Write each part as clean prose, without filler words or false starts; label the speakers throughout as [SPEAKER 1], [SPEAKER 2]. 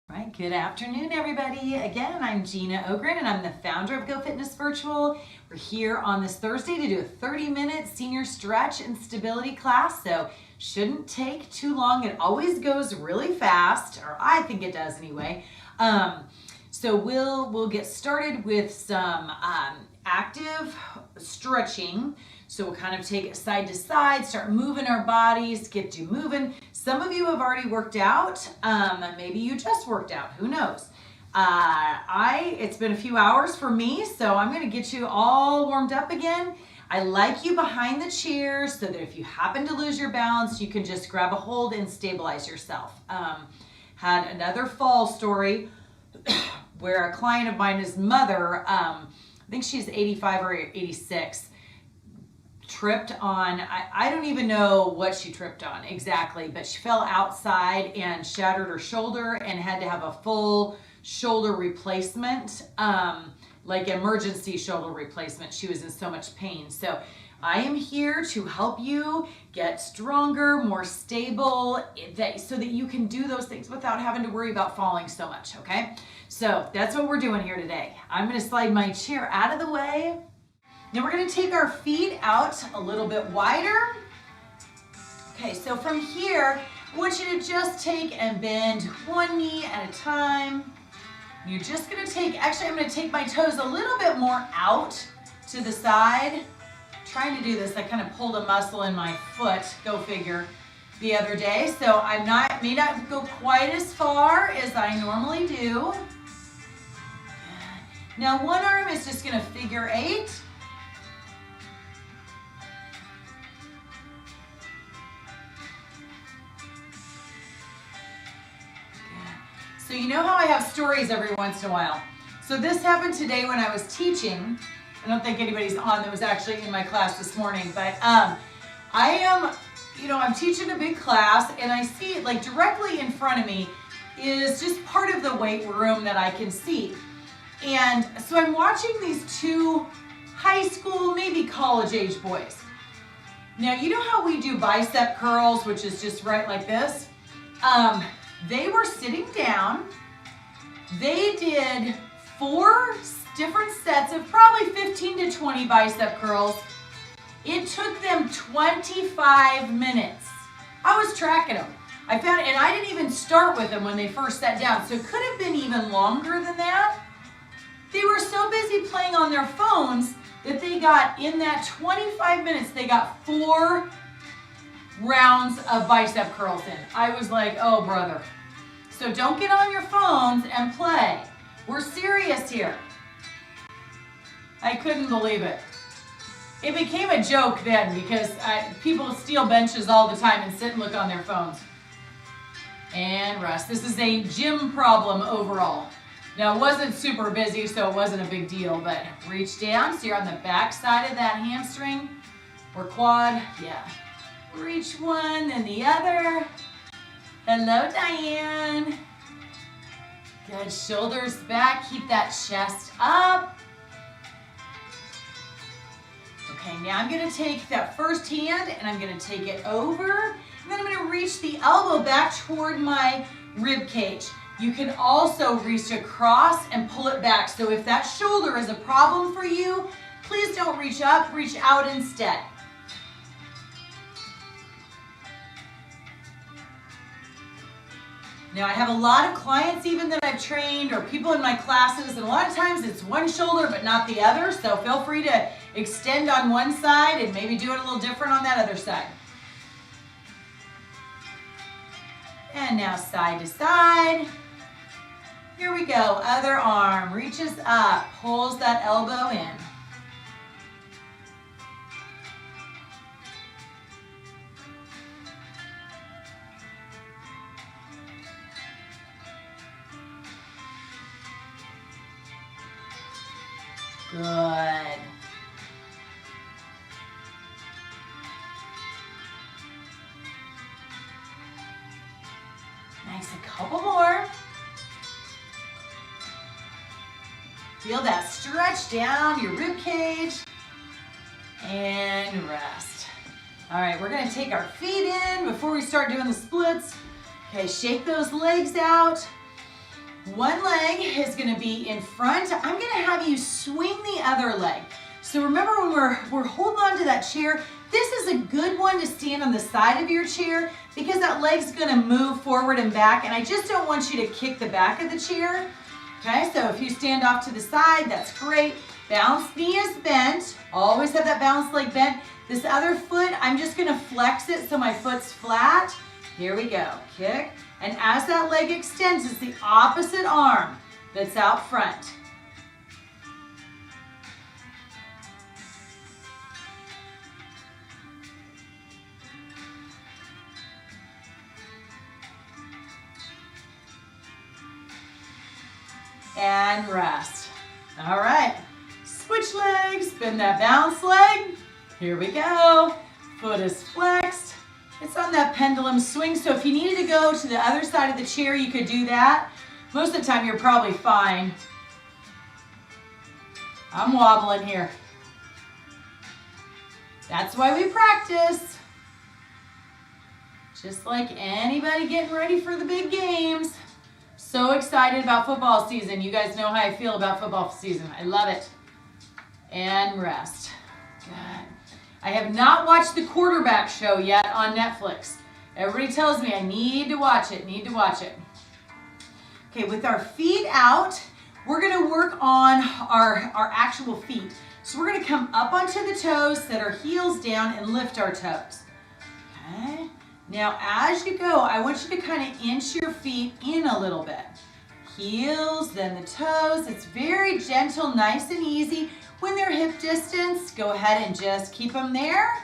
[SPEAKER 1] Right, good afternoon, everybody. Again, I'm Gina Ogren, and I'm the founder of GOFitnessVirtual. We're here on this Thursday to do a 30-minute senior stretch and stability class, so shouldn't take too long. It always goes really fast, or I think it does anyway. So we'll get started with some active stretching. So we'll kind of take it side to side, start moving our bodies, get you moving. Some of you have already worked out. Maybe you just worked out, who knows? It's been a few hours for me, so I'm gonna get you all warmed up again. I like you behind the chair so that if you happen to lose your balance, you can just grab a hold and stabilize yourself. Had another fall story where a client of mine, his mother, I think she's 85 or 86, tripped on, I don't even know what she tripped on exactly, but she fell outside and shattered her shoulder and had to have a full shoulder replacement, like emergency shoulder replacement. She was in so much pain. So I am here to help you get stronger, more stable, so that you can do those things without having to worry about falling so much, okay? So that's what we're doing here today. I'm gonna slide my chair out of the way. Now we're gonna take our feet out a little bit wider. Okay, so from here, I want you to just take and bend one knee at a time. You're just gonna take, actually I'm gonna take my toes a little bit more out to the side. Trying to do this, I kind of pulled a muscle in my foot, go figure, the other day. So may not go quite as far as I normally do. Now one arm is just gonna figure 8. So you know how I have stories every once in a while. So this happened today when I was teaching. I don't think anybody's on that was actually in my class this morning, but I'm teaching a big class and I see like directly in front of me is just part of the weight room that I can see. And so I'm watching these two high school, maybe college age boys. Now you know how we do bicep curls, which is just right like this? They were sitting down. They did 4 different sets of probably 15 to 20 bicep curls. It took them 25 minutes. I was tracking them. I found it, and I didn't even start with them when they first sat down, so it could have been even longer than that. They were so busy playing on their phones that they got, in that 25 minutes, they got 4 rounds of bicep curls in. I was like, oh brother. So don't get on your phones and play. We're serious here. I couldn't believe it. It became a joke then because people steal benches all the time and sit and look on their phones. And rest. This is a gym problem overall. Now it wasn't super busy, so it wasn't a big deal, but reach down so you're on the back side of that hamstring or quad. Yeah. Reach one, then the other. Hello, Diane. Good, shoulders back, keep that chest up. Okay, now I'm gonna take that first hand and I'm gonna take it over, and then I'm gonna reach the elbow back toward my rib cage. You can also reach across and pull it back. So if that shoulder is a problem for you, please don't reach up, reach out instead. Now I have a lot of clients even that I've trained or people in my classes, and a lot of times it's one shoulder but not the other, so feel free to extend on one side and maybe do it a little different on that other side. And now side to side. Here we go, other arm reaches up, pulls that elbow in. Good. Nice, a couple more. Feel that stretch down your rib cage and rest. All right, we're gonna take our feet in before we start doing the splits. Okay, shake those legs out. one leg is gonna be in front. I'm gonna have you swing the other leg. So remember when we're holding on to that chair, this is a good one to stand on the side of your chair because that leg's gonna move forward and back, and I just don't want you to kick the back of the chair. Okay, so if you stand off to the side, that's great. Balance knee is bent. Always have that balanced leg bent. This other foot, I'm just gonna flex it so my foot's flat. Here we go, kick. And as that leg extends, it's the opposite arm that's out front. And rest. All right, switch legs, bend that balance leg. Here we go. Foot is flexed. It's on that pendulum swing, so if you needed to go to the other side of the chair, you could do that. Most of the time, you're probably fine. I'm wobbling here. That's why we practice. Just like anybody getting ready for the big games. So excited about football season. You guys know how I feel about football season. I love it. And rest. Good. I have not watched the quarterback show yet on Netflix. Everybody tells me I need to watch it, Okay, with our feet out, we're gonna work on our actual feet. So we're gonna come up onto the toes, set our heels down, and lift our toes. Okay? Now, as you go, I want you to kind of inch your feet in a little bit. Heels, then the toes. It's very gentle, nice and easy. When they're hip distance, go ahead and just keep them there.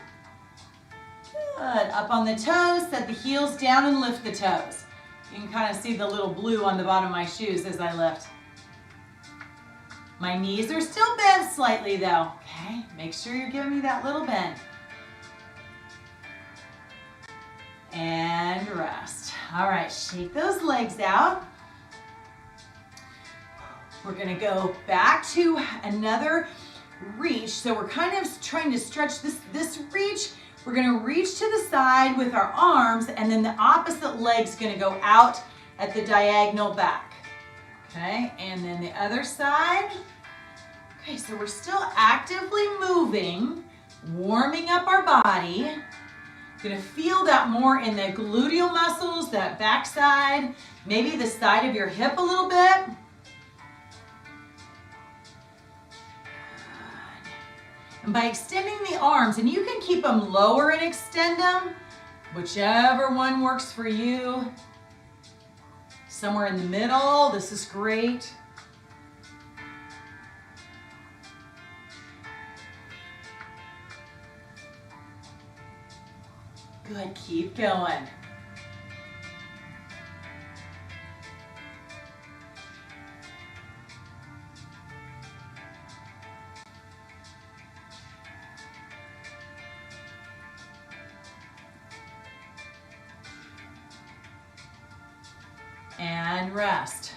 [SPEAKER 1] Good. Up on the toes, set the heels down and lift the toes. You can kind of see the little blue on the bottom of my shoes as I lift. My knees are still bent slightly though. Okay, make sure you're giving me that little bend. And rest. All right, shake those legs out. We're gonna go back to another reach. So we're kind of trying to stretch this reach. We're gonna reach to the side with our arms, and then the opposite leg's gonna go out at the diagonal back. Okay, and then the other side. Okay, so we're still actively moving, warming up our body. Gonna feel that more in the gluteal muscles, that back side, maybe the side of your hip a little bit. And by extending the arms, and you can keep them lower and extend them, whichever one works for you. Somewhere in the middle, this is great. Good, keep going. And rest.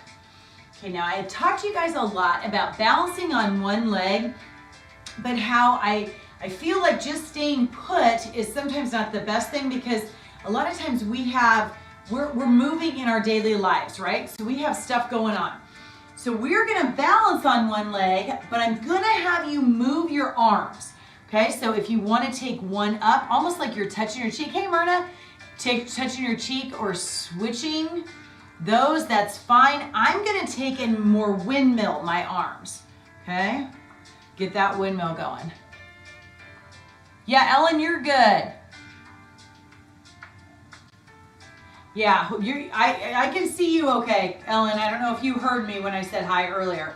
[SPEAKER 1] Okay, now I had talked to you guys a lot about balancing on one leg, but how I feel like just staying put is sometimes not the best thing, because a lot of times we're moving in our daily lives, right? So we have stuff going on. So we're gonna balance on one leg, but I'm gonna have you move your arms. Okay, so if you wanna take one up, almost like you're touching your cheek. Hey, Myrna, touching your cheek or switching those, that's fine. I'm gonna take and more windmill my arms, okay? Get that windmill going. Yeah, Ellen, you're good. Yeah, I can see you okay, Ellen. I don't know if you heard me when I said hi earlier.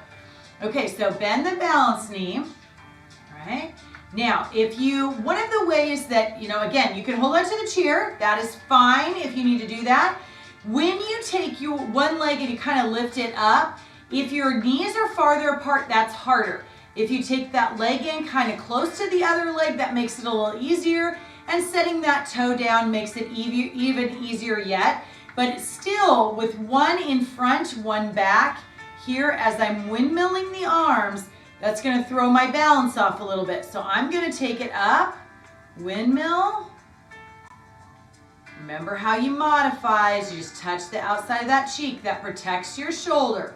[SPEAKER 1] Okay, so bend the balance knee, all right? Now, one of the ways that, again, you can hold onto the chair. That is fine if you need to do that. When you take your one leg and you kind of lift it up, if your knees are farther apart, that's harder. If you take that leg in kind of close to the other leg, that makes it a little easier. And setting that toe down makes it even easier yet. But still, with one in front, one back, here as I'm windmilling the arms, that's gonna throw my balance off a little bit. So I'm gonna take it up, windmill, Remember how you modify is you just touch the outside of that cheek. That protects your shoulder.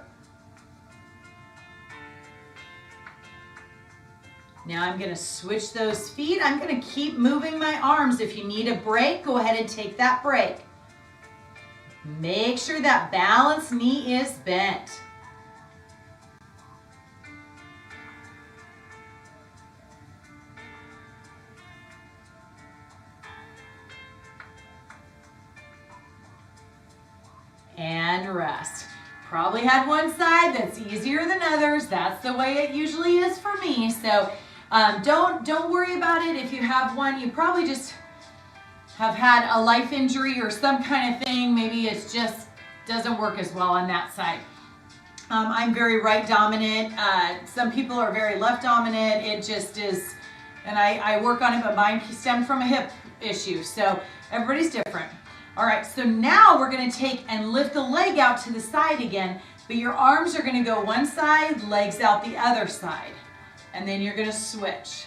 [SPEAKER 1] Now I'm going to switch those feet. I'm going to keep moving my arms. If you need a break, go ahead and take that break. Make sure that balanced knee is bent. And rest. Probably had one side that's easier than others. That's the way it usually is for me. So don't worry about it. If you have one, you probably just have had a life injury or some kind of thing. Maybe it just doesn't work as well on that side. I'm very right dominant. Some people are very left dominant. It just is, and I work on it, but mine stemmed from a hip issue. So everybody's different. All right, so now we're gonna take and lift the leg out to the side again, but your arms are gonna go one side, legs out the other side. And then you're gonna switch.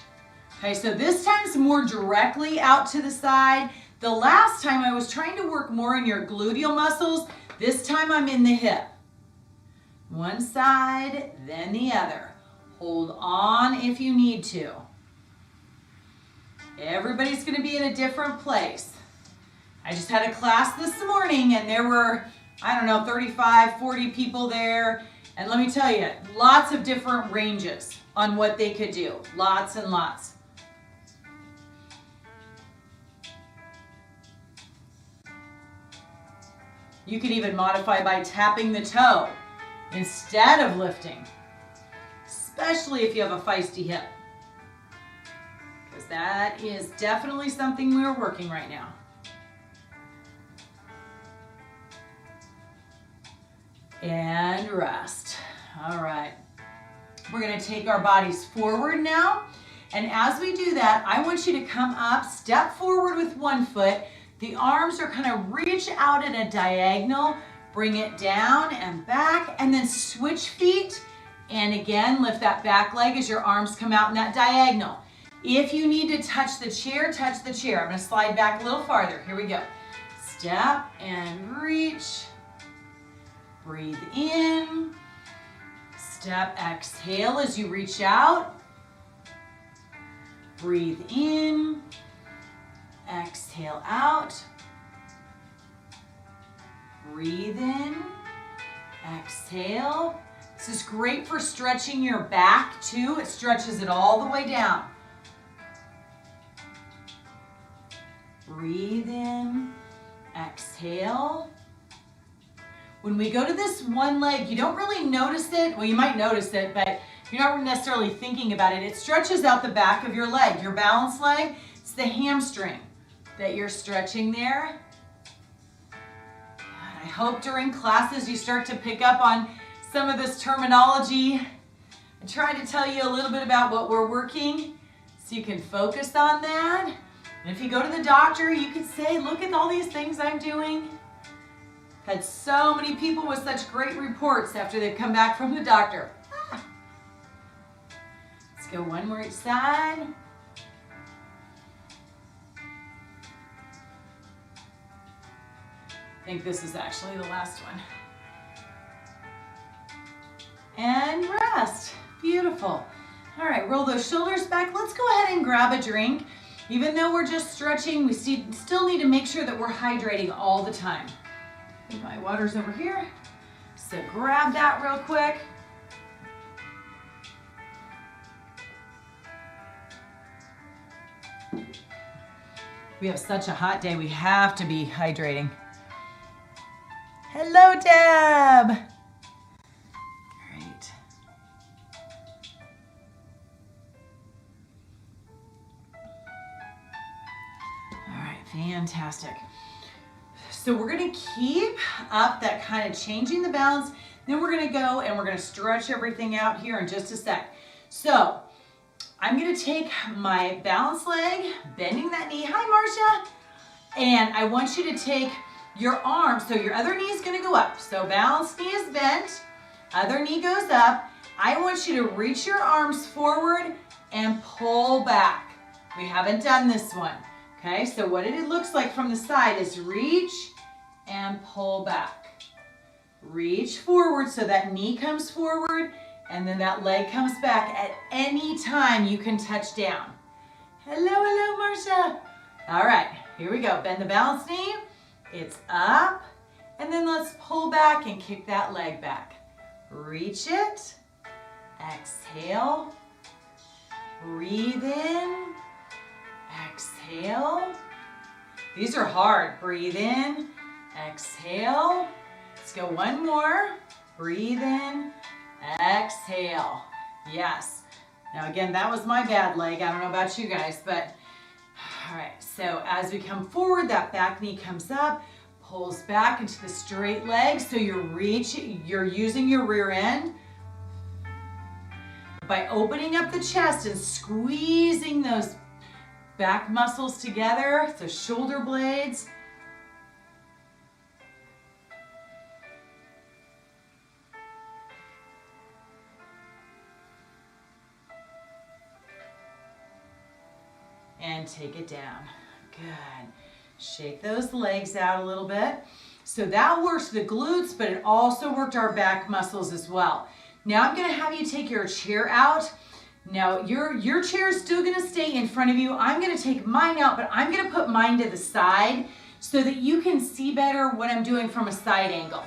[SPEAKER 1] Okay, so this time's more directly out to the side. The last time I was trying to work more in your gluteal muscles. This time I'm in the hip. One side, then the other. Hold on if you need to. Everybody's gonna be in a different place. I just had a class this morning and there were, I don't know, 35, 40 people there. And let me tell you, lots of different ranges on what they could do. Lots and lots. You could even modify by tapping the toe instead of lifting, especially if you have a feisty hip. Because that is definitely something we're working right now. And rest. All right. We're going to take our bodies forward now. And as we do that, I want you to come up, step forward with one foot. The arms are kind of reach out at a diagonal. Bring it down and back, and then switch feet. And again, lift that back leg as your arms come out in that diagonal. If you need to touch the chair, touch the chair. I'm going to slide back a little farther. Here we go. Step and reach. Breathe in. Step, exhale as you reach out. Breathe in. Exhale out. Breathe in. Exhale. This is great for stretching your back too. It stretches it all the way down. Breathe in. Exhale. When we go to this one leg, you don't really notice it. Well, you might notice it, but you're not necessarily thinking about it. It stretches out the back of your leg. Your balance leg, it's the hamstring that you're stretching there. I hope during classes you start to pick up on some of this terminology. I try to tell you a little bit about what we're working so you can focus on that. And if you go to the doctor, you can say, look at all these things I'm doing. Had so many people with such great reports after they've come back from the doctor. Let's go one more each side. I think this is actually the last one. And rest. Beautiful. All right, roll those shoulders back. Let's go ahead and grab a drink. Even though we're just stretching, we still need to make sure that we're hydrating all the time. My water's over here, so grab that real quick. We have such a hot day, we have to be hydrating. Hello, Deb. Great. All right, fantastic. So we're gonna keep up that kind of changing the balance. Then we're gonna go and we're gonna stretch everything out here in just a sec. So I'm gonna take my balance leg, bending that knee. Hi, Marcia. And I want you to take your arm, so your other knee is gonna go up. So balanced knee is bent, other knee goes up. I want you to reach your arms forward and pull back. We haven't done this one. Okay, so what it looks like from the side is reach and pull back. Reach forward so that knee comes forward and then that leg comes back. At any time you can touch down. Hello, hello, Marcia. All right, here we go. Bend the balance knee. It's up. And then let's pull back and kick that leg back. Reach it. Exhale. Breathe in. Exhale. These are hard. Breathe in. Exhale. Let's go one more. Breathe in. Exhale. Yes. Now again, that was my bad leg. I don't know about you guys, but all right. So as we come forward, that back knee comes up, pulls back into the straight leg. So you're using your rear end by opening up the chest and squeezing those back muscles together, so shoulder blades. And take it down. Good. Shake those legs out a little bit. So that works the glutes, but it also worked our back muscles as well. Now I'm going to have you take your chair out. Now your chair is still going to stay in front of you. I'm going to take mine out, but I'm going to put mine to the side so that you can see better what I'm doing from a side angle.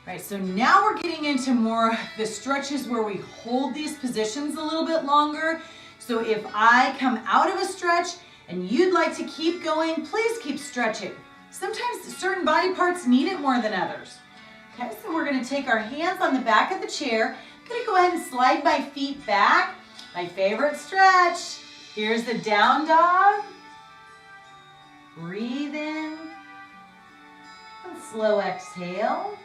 [SPEAKER 1] All right, so now we're getting into more the stretches where we hold these positions a little bit longer. So if I come out of a stretch and you'd like to keep going, please keep stretching. Sometimes certain body parts need it more than others. Okay, so we're gonna take our hands on the back of the chair. I'm gonna go ahead and slide my feet back. My favorite stretch. Here's the down dog. Breathe in. And slow exhale.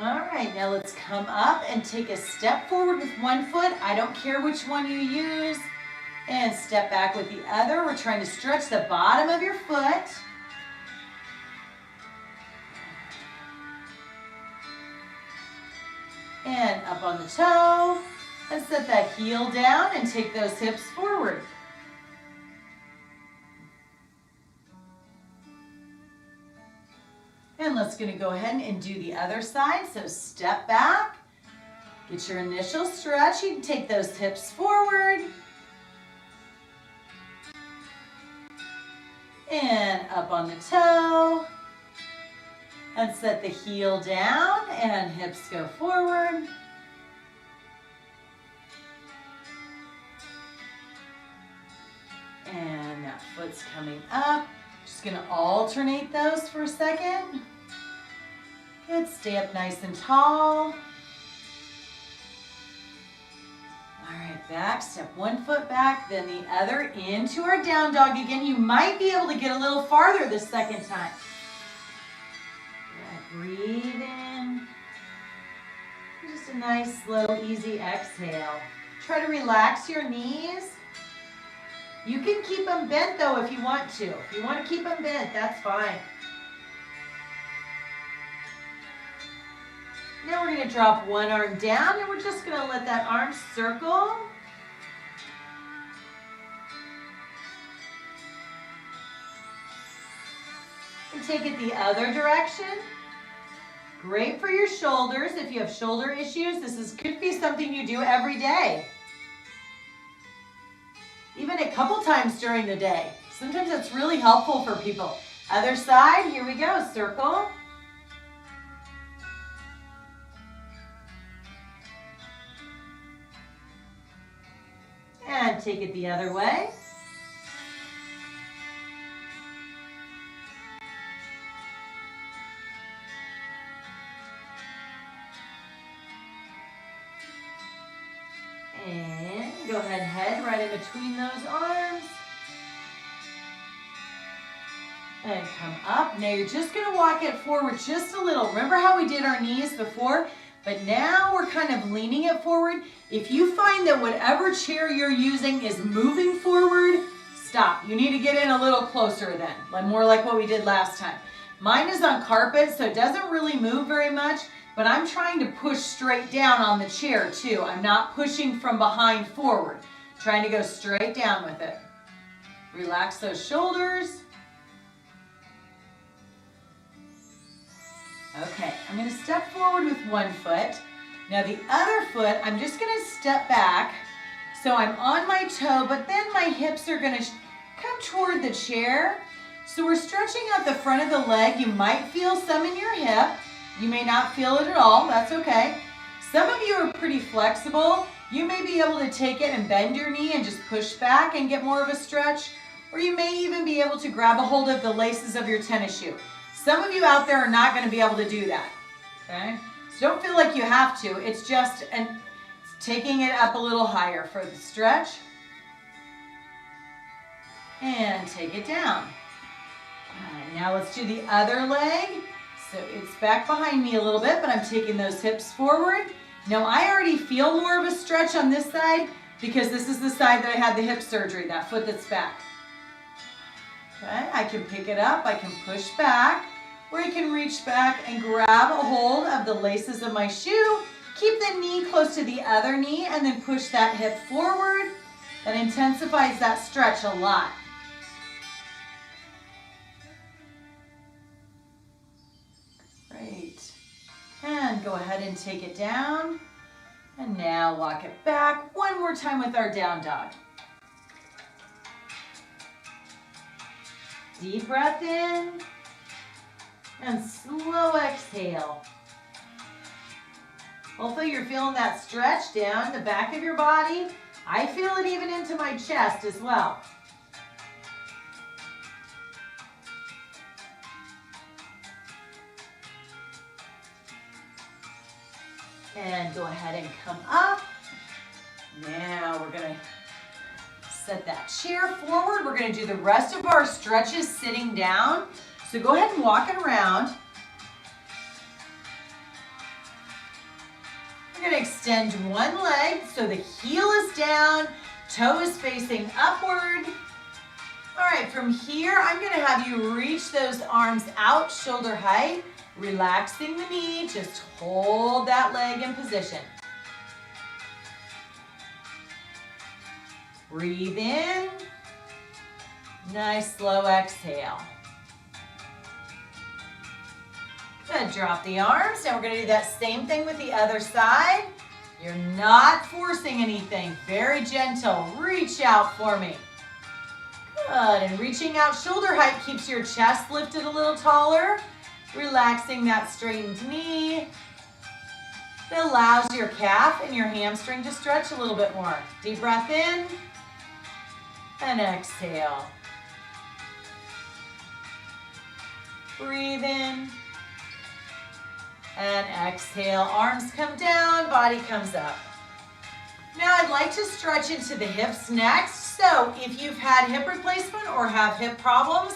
[SPEAKER 1] All right, now let's come up and take a step forward with one foot. I don't care which one you use. And step back with the other. We're trying to stretch the bottom of your foot. And up on the toe. And set that heel down and take those hips forward. And let's gonna go ahead and do the other side. So step back, get your initial stretch. You can take those hips forward. And up on the toe. And set the heel down and hips go forward. And that foot's coming up. Just gonna alternate those for a second. Good, stay up nice and tall. All right, back, step one foot back, then the other into our down dog again. You might be able to get a little farther the second time. Good, breathe in. Just a nice, slow, easy exhale. Try to relax your knees. You can keep them bent though if you want to. If you want to keep them bent, that's fine. Now we're going to drop one arm down and we're just going to let that arm circle. And take it the other direction. Great for your shoulders. If you have shoulder issues, could be something you do every day. Even a couple times during the day. Sometimes that's really helpful for people. Other side, here we go, circle. And take it the other way. And go ahead, head right in between those arms. And come up. Now you're just going to walk it forward just a little. Remember how we did our knees before? But now we're kind of leaning it forward. If you find that whatever chair you're using is moving forward, stop. You need to get in a little closer then, like more like what we did last time. Mine is on carpet, so it doesn't really move very much, but I'm trying to push straight down on the chair too. I'm not pushing from behind forward. I'm trying to go straight down with it. Relax those shoulders. Okay, I'm going to step forward with one foot. Now the other foot, I'm just going to step back. So I'm on my toe, but then my hips are going to come toward the chair. So we're stretching out the front of the leg. You might feel some in your hip. You may not feel it at all. That's okay. Some of you are pretty flexible. You may be able to take it and bend your knee and just push back and get more of a stretch. Or you may even be able to grab a hold of the laces of your tennis shoe. Some of you out there are not going to be able to do that, okay? So don't feel like you have to. It's just taking it up a little higher for the stretch. And take it down. All right, now let's do the other leg. So it's back behind me a little bit, but I'm taking those hips forward. Now I already feel more of a stretch on this side because this is the side that I had the hip surgery, that foot that's back. Okay, I can pick it up, I can push back, or I can reach back and grab a hold of the laces of my shoe, keep the knee close to the other knee, and then push that hip forward. That intensifies that stretch a lot. Great. And go ahead and take it down. And now walk it back one more time with our down dog. Deep breath in and slow exhale. Hopefully you're feeling that stretch down the back of your body. I feel it even into my chest as well. And go ahead and come up. Now we're going to set that chair forward. We're going to do the rest of our stretches sitting down. So go ahead and walk it around. We're going to extend one leg so the heel is down, toe is facing upward. All right, from here, I'm going to have you reach those arms out, shoulder height, relaxing the knee. Just hold that leg in position. Breathe in. Nice slow exhale. Good, drop the arms. Now we're going to do that same thing with the other side. You're not forcing anything. Very gentle. Reach out for me. Good, and reaching out shoulder height keeps your chest lifted a little taller. Relaxing that straightened knee. It allows your calf and your hamstring to stretch a little bit more. Deep breath in. And exhale. Breathe in. And exhale. Arms come down, body comes up. Now I'd like to stretch into the hips next. So if you've had hip replacement or have hip problems,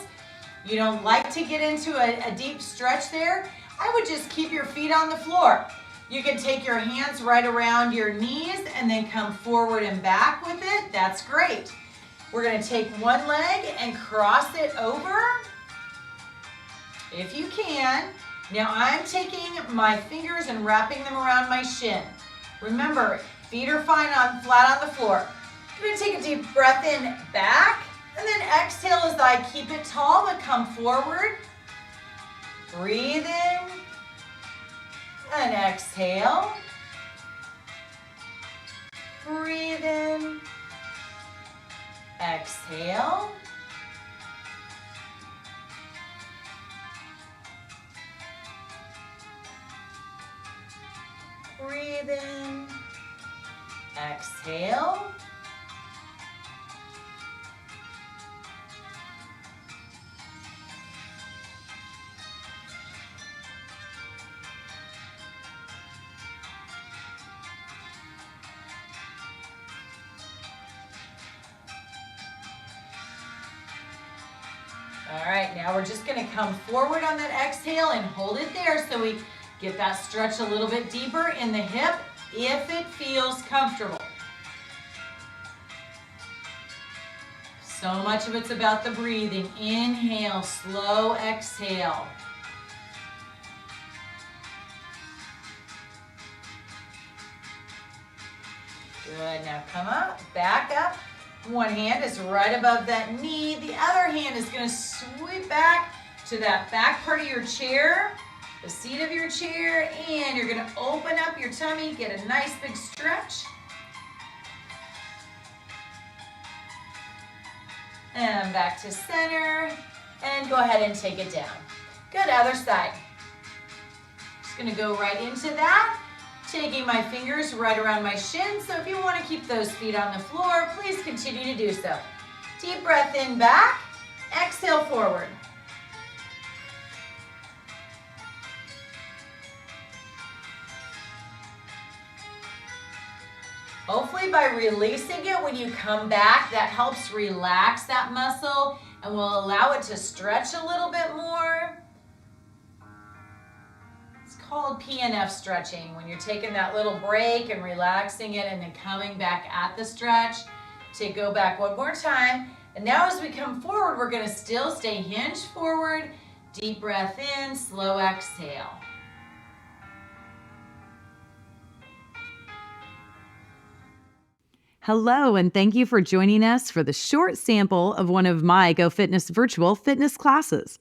[SPEAKER 1] you don't like to get into a deep stretch there, I would just keep your feet on the floor. You can take your hands right around your knees and then come forward and back with it. That's great. We're going to take one leg and cross it over, if you can. Now I'm taking my fingers and wrapping them around my shin. Remember, feet are fine flat on the floor. I'm going to take a deep breath in, back, and then exhale as I keep it tall, but come forward. Breathe in, and exhale. Breathe in. Exhale. Breathe in. Exhale. All right, now we're just going to come forward on that exhale and hold it there. So we Get that stretch a little bit deeper in the hip if it feels comfortable. So much of it's about the breathing. Inhale, slow exhale. Good, now come up, back up. One hand is right above that knee. The other hand is gonna sweep back to that back part of your chair, the seat of your chair, and you're gonna open up your tummy, get a nice big stretch. And back to center, and go ahead and take it down. Good, other side. Just gonna go right into that, taking my fingers right around my shins. So if you wanna keep those feet on the floor, please continue to do so. Deep breath in back, exhale forward. Hopefully by releasing it when you come back, that helps relax that muscle and will allow it to stretch a little bit more. It's called PNF stretching, when you're taking that little break and relaxing it and then coming back at the stretch. To go back one more time. And now as we come forward, we're gonna still stay hinged forward. Deep breath in, slow exhale.
[SPEAKER 2] Hello, and thank you for joining us for the short sample of one of my GOFitnessVirtual fitness classes.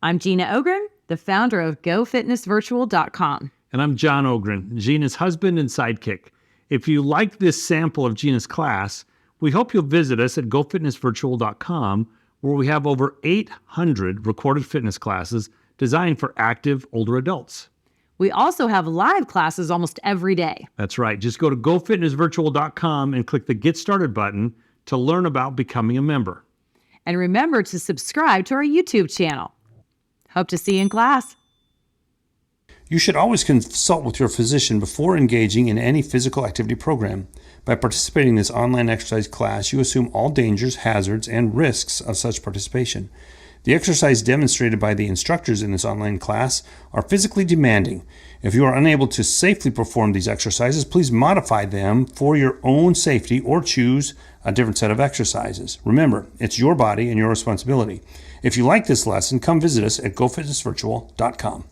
[SPEAKER 2] I'm Gina Ogren, the founder of GOFitnessVirtual.com.
[SPEAKER 3] And I'm John Ogren, Gina's husband and sidekick. If you like this sample of Gina's class, we hope you'll visit us at GOFitnessVirtual.com, where we have over 800 recorded fitness classes designed for active older adults.
[SPEAKER 2] We also have live classes almost every day.
[SPEAKER 3] That's right. Just go to GoFitnessVirtual.com and click the Get Started button to learn about becoming a member.
[SPEAKER 2] And remember to subscribe to our YouTube channel. Hope to see you in class.
[SPEAKER 4] You should always consult with your physician before engaging in any physical activity program. By participating in this online exercise class, you assume all dangers, hazards, and risks of such participation. The exercise demonstrated by the instructors in this online class are physically demanding. If you are unable to safely perform these exercises, please modify them for your own safety or choose a different set of exercises. Remember, it's your body and your responsibility. If you like this lesson, come visit us at GoFitnessVirtual.com.